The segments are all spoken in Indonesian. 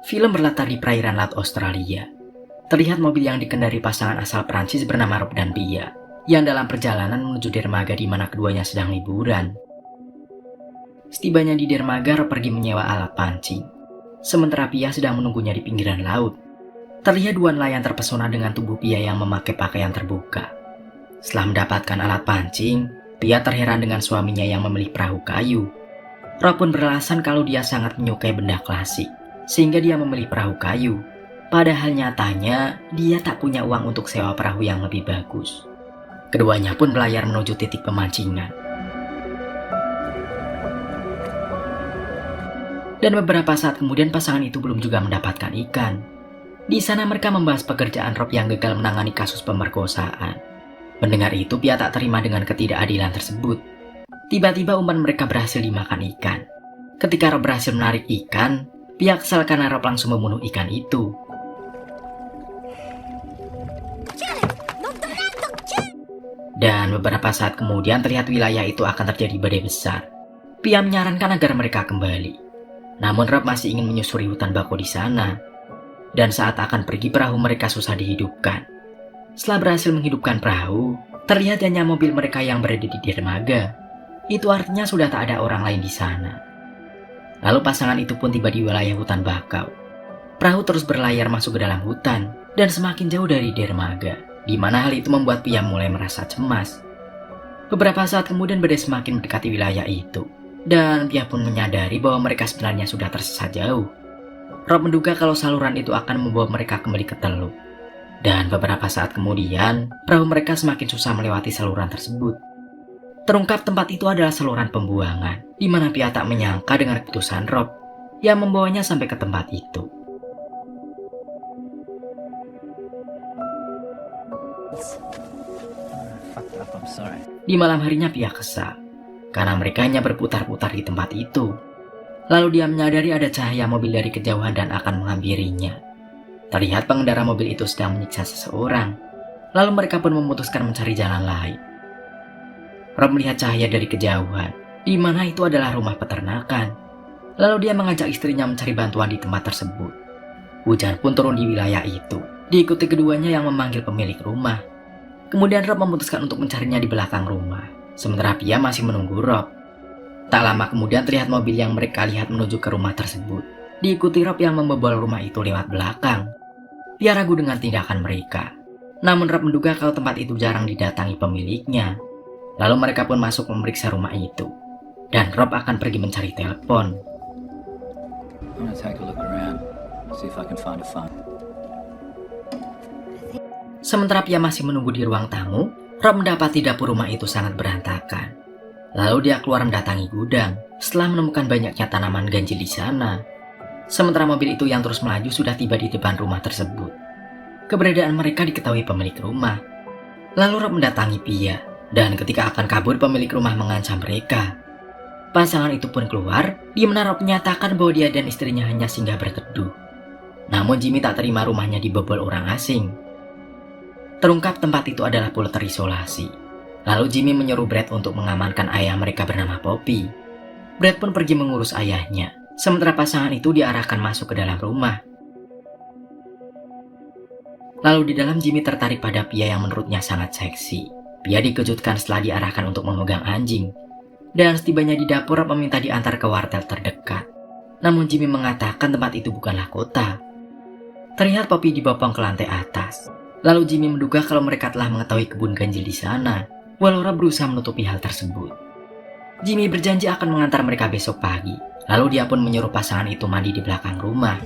Film berlatar di perairan laut Australia. Terlihat mobil yang dikendari pasangan asal Prancis bernama Rob dan Pia, yang dalam perjalanan menuju dermaga di mana keduanya sedang liburan. Setibanya di dermaga, Rob pergi menyewa alat pancing. Sementara Pia sedang menunggunya di pinggiran laut. Terlihat dua nelayan terpesona dengan tubuh Pia yang memakai pakaian terbuka. Setelah mendapatkan alat pancing, Pia terheran dengan suaminya yang memilih perahu kayu. Rob pun beralasan kalau dia sangat menyukai benda klasik, sehingga dia memilih perahu kayu. Padahal nyatanya, dia tak punya uang untuk sewa perahu yang lebih bagus. Keduanya pun berlayar menuju titik pemancingan. Dan beberapa saat kemudian pasangan itu belum juga mendapatkan ikan. Di sana mereka membahas pekerjaan Rob yang gagal menangani kasus pemerkosaan. Mendengar itu, Pia tak terima dengan ketidakadilan tersebut. Tiba-tiba umpan mereka berhasil dimakan ikan. Ketika Rob berhasil menarik ikan, Pia kesal karena Rob langsung membunuh ikan itu. Dan beberapa saat kemudian terlihat wilayah itu akan terjadi badai besar. Pia menyarankan agar mereka kembali. Namun Rob masih ingin menyusuri hutan bako di sana. Dan saat akan pergi, perahu mereka susah dihidupkan. Setelah berhasil menghidupkan perahu, terlihat hanya mobil mereka yang berada di dermaga. Itu artinya sudah tak ada orang lain di sana. Lalu pasangan itu pun tiba di wilayah hutan bakau. Perahu terus berlayar masuk ke dalam hutan dan semakin jauh dari dermaga, di mana hal itu membuat Pia mulai merasa cemas. Beberapa saat kemudian badai semakin mendekati wilayah itu, dan Pia pun menyadari bahwa mereka sebenarnya sudah tersesat jauh. Rob menduga kalau saluran itu akan membawa mereka kembali ke Teluk. Dan beberapa saat kemudian, perahu mereka semakin susah melewati saluran tersebut. Terungkap tempat itu adalah saluran pembuangan, di mana Pia tak menyangka dengan keputusan Rob yang membawanya sampai ke tempat itu. Di malam harinya Pia kesal, karena mereka hanya berputar-putar di tempat itu. Lalu dia menyadari ada cahaya mobil dari kejauhan dan akan menghampirinya. Terlihat pengendara mobil itu sedang menyiksa seseorang. Lalu mereka pun memutuskan mencari jalan lain. Rob melihat cahaya dari kejauhan, di mana itu adalah rumah peternakan. Lalu dia mengajak istrinya mencari bantuan di tempat tersebut. Hujan pun turun di wilayah itu, diikuti keduanya yang memanggil pemilik rumah. Kemudian Rob memutuskan untuk mencarinya di belakang rumah, sementara Pia masih menunggu Rob. Tak lama kemudian terlihat mobil yang mereka lihat menuju ke rumah tersebut, diikuti Rob yang membobol rumah itu lewat belakang. Pia ragu dengan tindakan mereka, namun Rob menduga kalau tempat itu jarang didatangi pemiliknya. Lalu mereka pun masuk memeriksa rumah itu, dan Rob akan pergi mencari telepon. Sementara Pia masih menunggu di ruang tamu, Rob mendapati dapur rumah itu sangat berantakan. Lalu dia keluar mendatangi gudang setelah menemukan banyaknya tanaman ganjil di sana. Sementara mobil itu yang terus melaju sudah tiba di depan rumah tersebut. Keberadaan mereka diketahui pemilik rumah. Lalu Rob mendatangi Pia, dan ketika akan kabur pemilik rumah mengancam mereka. Pasangan itu pun keluar, di mana Rob menyatakan bahwa dia dan istrinya hanya singgah berteduh. Namun Jimmy tak terima rumahnya dibobol orang asing. Terungkap tempat itu adalah pulau terisolasi. Lalu Jimmy menyuruh Brad untuk mengamankan ayah mereka bernama Poppy. Brad pun pergi mengurus ayahnya, sementara pasangan itu diarahkan masuk ke dalam rumah. Lalu di dalam Jimmy tertarik pada Pia yang menurutnya sangat seksi. Pia dikejutkan setelah diarahkan untuk memegang anjing. Dan setibanya di dapur, Rob meminta diantar ke wartel terdekat. Namun Jimmy mengatakan tempat itu bukanlah kota. Terlihat Poppy dibopong ke lantai atas. Lalu Jimmy menduga kalau mereka telah mengetahui kebun ganjil di sana. Walau Rob berusaha menutupi hal tersebut. Jimmy berjanji akan mengantar mereka besok pagi. Lalu dia pun menyuruh pasangan itu mandi di belakang rumah.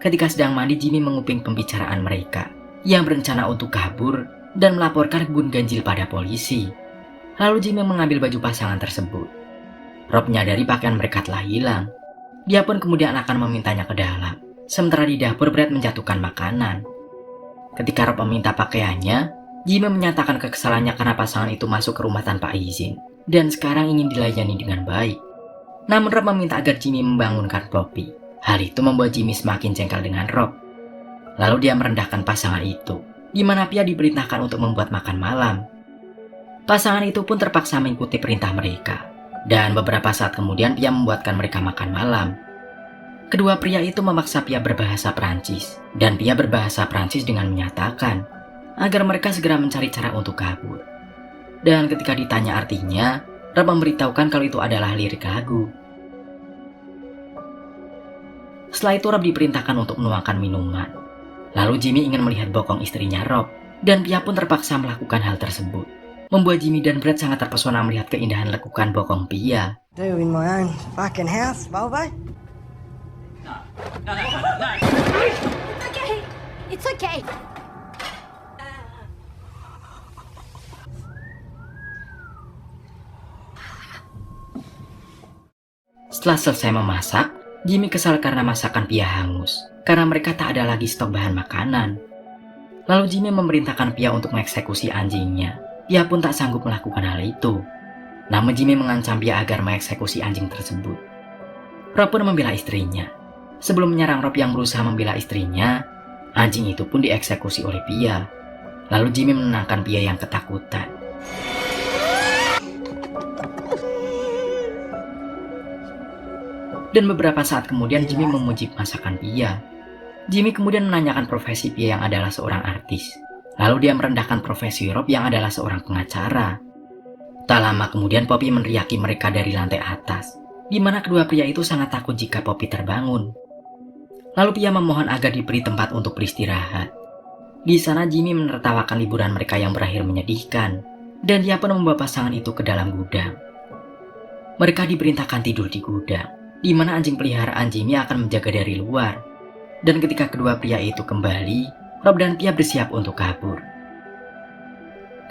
Ketika sedang mandi, Jimmy menguping pembicaraan mereka yang berencana untuk kabur dan melaporkan kebun ganjil pada polisi. Lalu Jimmy mengambil baju pasangan tersebut. Rob menyadari pakaian mereka telah hilang. Dia pun kemudian akan memintanya ke dalam. Sementara di dapur, Brad menjatuhkan makanan. Ketika Rob meminta pakaiannya, Jimmy menyatakan kekesalannya karena pasangan itu masuk ke rumah tanpa izin dan sekarang ingin dilayani dengan baik. Namun Rob meminta agar Jimmy membangunkan Poppy. Hal itu membuat Jimmy semakin jengkel dengan Rob. Lalu dia merendahkan pasangan itu di mana Pia diperintahkan untuk membuat makan malam. Pasangan itu pun terpaksa mengikuti perintah mereka, dan beberapa saat kemudian Pia membuatkan mereka makan malam. Kedua pria itu memaksa Pia berbahasa Prancis, dan Pia berbahasa Prancis dengan menyatakan agar mereka segera mencari cara untuk kabur. Dan ketika ditanya artinya, Rob memberitahukan kalau itu adalah lirik lagu. Setelah itu Rob diperintahkan untuk menuangkan minuman. Lalu Jimmy ingin melihat bokong istrinya Rob, dan Pia pun terpaksa melakukan hal tersebut. Membuat Jimmy dan Brad sangat terpesona melihat keindahan lekukan bokong Pia. Do in my own fucking house, Volvo. It's okay. It's okay. Setelah selesai memasak, Jimmy kesal karena masakan Pia hangus, karena mereka tak ada lagi stok bahan makanan. Lalu Jimmy memerintahkan Pia untuk mengeksekusi anjingnya. Pia pun tak sanggup melakukan hal itu. Namun Jimmy mengancam Pia agar mengeksekusi anjing tersebut. Rob pun membela istrinya. Sebelum menyerang Rob yang berusaha membela istrinya, anjing itu pun dieksekusi oleh Pia. Lalu Jimmy menenangkan Pia yang ketakutan. Dan beberapa saat kemudian Jimmy memuji masakan Pia. Jimmy kemudian menanyakan profesi Pia yang adalah seorang artis. Lalu dia merendahkan profesi Rob yang adalah seorang pengacara. Tak lama kemudian Poppy meneriaki mereka dari lantai atas, di mana kedua pria itu sangat takut jika Poppy terbangun. Lalu Pia memohon agar diberi tempat untuk beristirahat. Di sana Jimmy menertawakan liburan mereka yang berakhir menyedihkan, dan dia pun membawa pasangan itu ke dalam gudang. Mereka diperintahkan tidur di gudang, di mana anjing peliharaan Jimmy akan menjaga dari luar. Dan ketika kedua pria itu kembali, Rob dan Pia bersiap untuk kabur.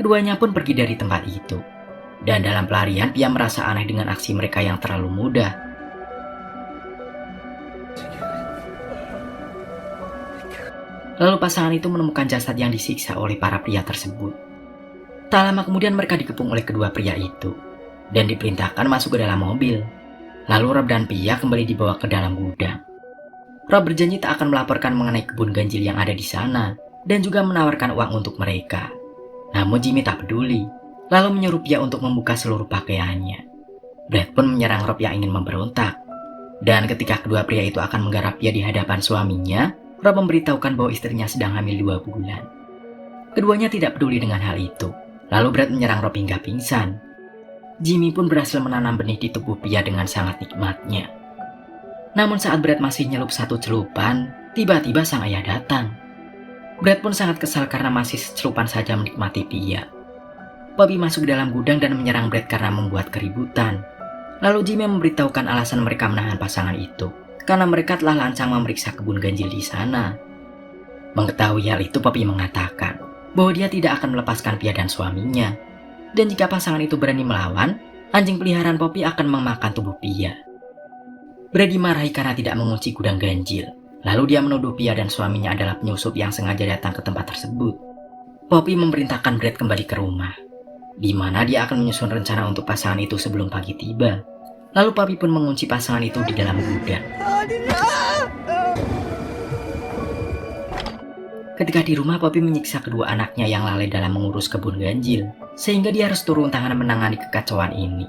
Keduanya pun pergi dari tempat itu. Dan dalam pelarian, Pia merasa aneh dengan aksi mereka yang terlalu mudah. Lalu pasangan itu menemukan jasad yang disiksa oleh para pria tersebut. Tak lama kemudian mereka dikepung oleh kedua pria itu, dan diperintahkan masuk ke dalam mobil. Lalu Rob dan Pia kembali dibawa ke dalam gudang. Rob berjanji tak akan melaporkan mengenai kebun ganjil yang ada di sana, dan juga menawarkan uang untuk mereka. Namun Jimmy tak peduli, lalu menyuruh Pia untuk membuka seluruh pakaiannya. Brad pun menyerang Rob yang ingin memberontak. Dan ketika kedua pria itu akan menggarap Pia di hadapan suaminya, Rob memberitahukan bahwa istrinya sedang hamil 2 bulan. Keduanya tidak peduli dengan hal itu. Lalu Brad menyerang Rob hingga pingsan. Jimmy pun berhasil menanam benih di tubuh Pia dengan sangat nikmatnya. Namun saat Brad masih nyelup satu celupan, tiba-tiba sang ayah datang. Brad pun sangat kesal karena masih secelupan saja menikmati Pia. Poppy masuk ke dalam gudang dan menyerang Brad karena membuat keributan. Lalu Jimmy memberitahukan alasan mereka menahan pasangan itu, karena mereka telah lancang memeriksa kebun ganjil di sana. Mengetahui hal itu, Poppy mengatakan bahwa dia tidak akan melepaskan Pia dan suaminya. Dan jika pasangan itu berani melawan, anjing peliharaan Poppy akan memakan tubuh Pia. Brad dimarahi karena tidak mengunci gudang ganjil. Lalu dia menuduh Pia dan suaminya adalah penyusup yang sengaja datang ke tempat tersebut. Poppy memerintahkan Brad kembali ke rumah, di mana dia akan menyusun rencana untuk pasangan itu sebelum pagi tiba. Lalu Poppy pun mengunci pasangan itu di dalam gudang. Ketika di rumah, Poppy menyiksa kedua anaknya yang lalai dalam mengurus kebun ganjil, sehingga dia harus turun tangan menangani kekacauan ini.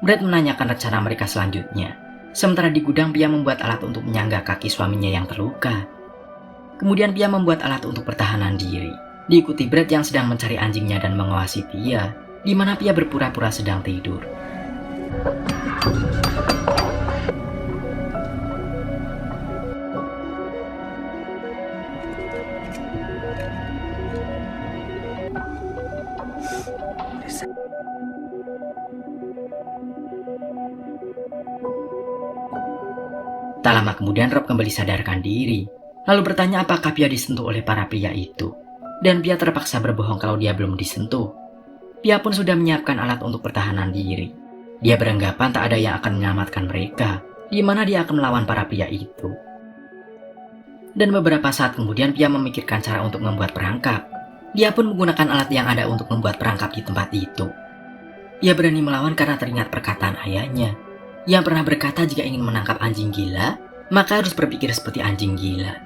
Brad menanyakan rencana mereka selanjutnya. Sementara di gudang, Pia membuat alat untuk menyangga kaki suaminya yang terluka. Kemudian Pia membuat alat untuk pertahanan diri. Diikuti Brad yang sedang mencari anjingnya dan mengawasi Pia, di mana Pia berpura-pura sedang tidur. Tak lama kemudian Rob kembali sadarkan diri, lalu bertanya apakah Pia disentuh oleh para pria itu. Dan Pia terpaksa berbohong kalau dia belum disentuh. Pia pun sudah menyiapkan alat untuk pertahanan diri. Dia beranggapan tak ada yang akan menyelamatkan mereka, di mana dia akan melawan para pria itu. Dan beberapa saat kemudian Pia memikirkan cara untuk membuat perangkap. Dia pun menggunakan alat yang ada untuk membuat perangkap di tempat itu. Ia berani melawan karena teringat perkataan ayahnya, yang pernah berkata jika ingin menangkap anjing gila, maka harus berpikir seperti anjing gila.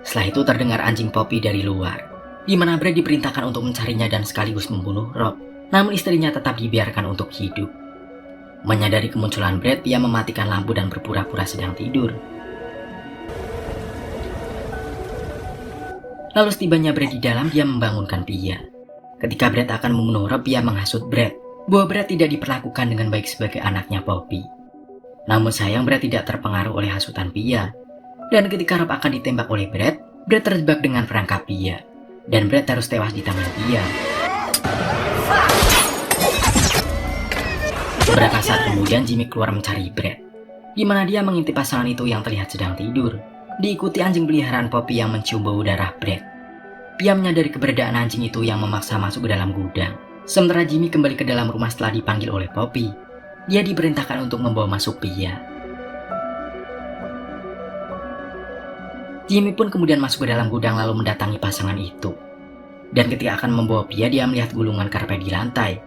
Setelah itu terdengar anjing Poppy dari luar. di mana Brad diperintahkan untuk mencarinya dan sekaligus membunuh Rob. Namun istrinya tetap dibiarkan untuk hidup. Menyadari kemunculan Brad, Pia mematikan lampu dan berpura-pura sedang tidur. Lalu setibanya Brad di dalam, dia membangunkan Pia. Ketika Brad akan membunuh Rob, Pia menghasut Brad bahwa Brad tidak diperlakukan dengan baik sebagai anaknya Poppy. Namun sayang, Brad tidak terpengaruh oleh hasutan Pia. Dan ketika Rob akan ditembak oleh Brad terjebak dengan perangkap Pia. Dan Brad harus tewas di tangan Pia. Beberapa saat kemudian Jimmy keluar mencari Brad, di mana dia mengintip pasangan itu yang terlihat sedang tidur, diikuti anjing peliharaan Poppy yang mencium bau darah Brad. Pia menyadari keberadaan anjing itu yang memaksa masuk ke dalam gudang. Sementara Jimmy kembali ke dalam rumah setelah dipanggil oleh Poppy. Dia diperintahkan untuk membawa masuk Pia. Jimmy pun kemudian masuk ke dalam gudang lalu mendatangi pasangan itu. Dan ketika akan membawa Pia, dia melihat gulungan karpet di lantai.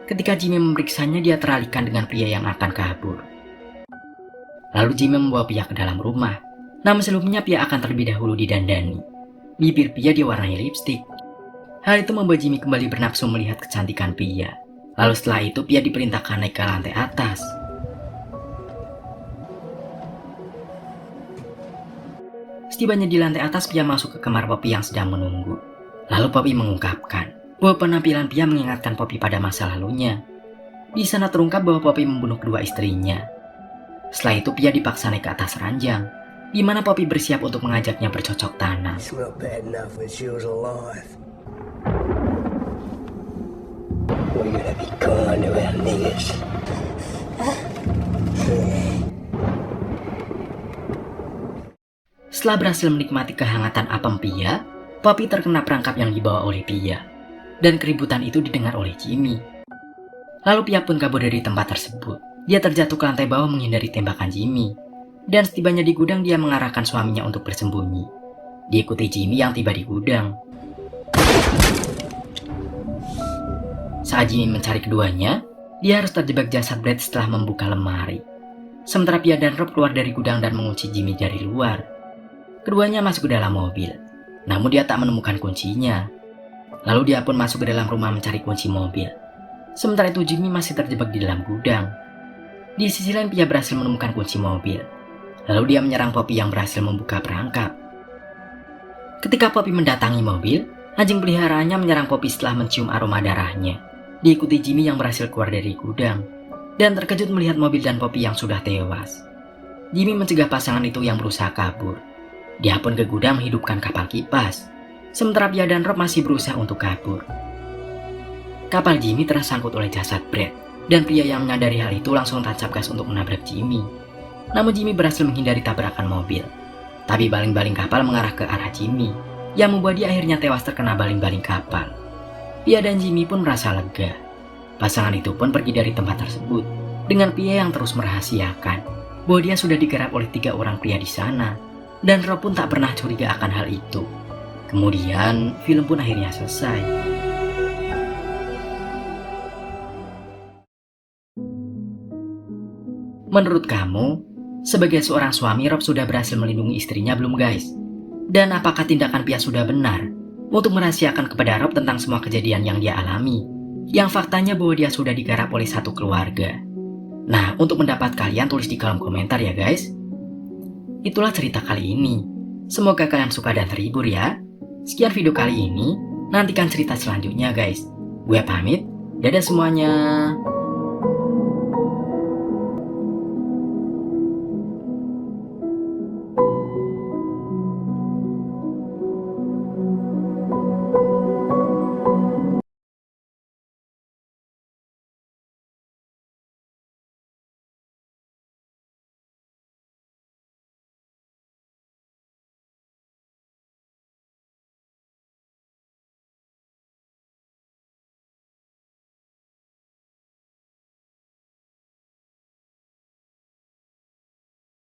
Ketika Jimmy memeriksanya, dia teralihkan dengan pria yang akan kabur. Lalu Jimmy membawa Pia ke dalam rumah. Namun sebelumnya Pia akan terlebih dahulu didandani. Bibir Pia diwarnai lipstik. Hal itu membuat Jimmy kembali bernafsu melihat kecantikan Pia. Lalu setelah itu Pia diperintahkan naik ke lantai atas. Setibanya di lantai atas, Pia masuk ke kamar Poppy yang sedang menunggu. Lalu Poppy mengungkapkan bahwa penampilan Pia mengingatkan Poppy pada masa lalunya. Di sana terungkap bahwa Poppy membunuh kedua istrinya. Setelah itu Pia dipaksa naik ke atas ranjang, di mana Poppy bersiap untuk mengajaknya bercocok tanam. Smelled bad enough when she was alive. We're gonna be gone around niggas. Setelah berhasil menikmati kehangatan apem Pia, Poppy terkena perangkap yang dibawa oleh Pia. Dan keributan itu didengar oleh Jimmy. Lalu Pia pun kabur dari tempat tersebut. Dia terjatuh ke lantai bawah menghindari tembakan Jimmy. Dan setibanya di gudang, dia mengarahkan suaminya untuk bersembunyi. Diikuti Jimmy yang tiba di gudang. Saat Jimmy mencari keduanya, dia harus terjebak jasad Brad setelah membuka lemari. Sementara Pia dan Rob keluar dari gudang dan mengunci Jimmy dari luar. Keduanya masuk ke dalam mobil, namun dia tak menemukan kuncinya. Lalu dia pun masuk ke dalam rumah mencari kunci mobil. Sementara itu Jimmy masih terjebak di dalam gudang. Di sisi lain Pia berhasil menemukan kunci mobil. Lalu dia menyerang Poppy yang berhasil membuka perangkap. Ketika Poppy mendatangi mobil, anjing peliharaannya menyerang Poppy setelah mencium aroma darahnya. Diikuti Jimmy yang berhasil keluar dari gudang dan terkejut melihat mobil dan Poppy yang sudah tewas. Jimmy mencegah pasangan itu yang berusaha kabur. Dia pun ke gudang menghidupkan kapal kipas, sementara Pia dan Rob masih berusaha untuk kabur. Kapal Jimmy tersangkut oleh jasad Brad, dan pria yang menyadari hal itu langsung tancap gas untuk menabrak Jimmy. Namun Jimmy berhasil menghindari tabrakan mobil. Tapi baling-baling kapal mengarah ke arah Jimmy, yang membuat dia akhirnya tewas terkena baling-baling kapal. Pia dan Jimmy pun merasa lega. Pasangan itu pun pergi dari tempat tersebut, dengan Pia yang terus merahasiakan bahwa dia sudah digarap oleh 3 orang pria di sana. Dan Rob pun tak pernah curiga akan hal itu. Kemudian, film pun akhirnya selesai. Menurut kamu, sebagai seorang suami, Rob sudah berhasil melindungi istrinya belum guys? Dan apakah tindakan Pia sudah benar untuk merahasiakan kepada Rob tentang semua kejadian yang dia alami? Yang faktanya bahwa dia sudah digarap oleh satu keluarga. Nah, untuk pendapat kalian tulis di kolom komentar ya guys. Itulah cerita kali ini. Semoga kalian suka dan terhibur ya. Sekian video kali ini. Nantikan cerita selanjutnya guys. Gue pamit. Dadah semuanya.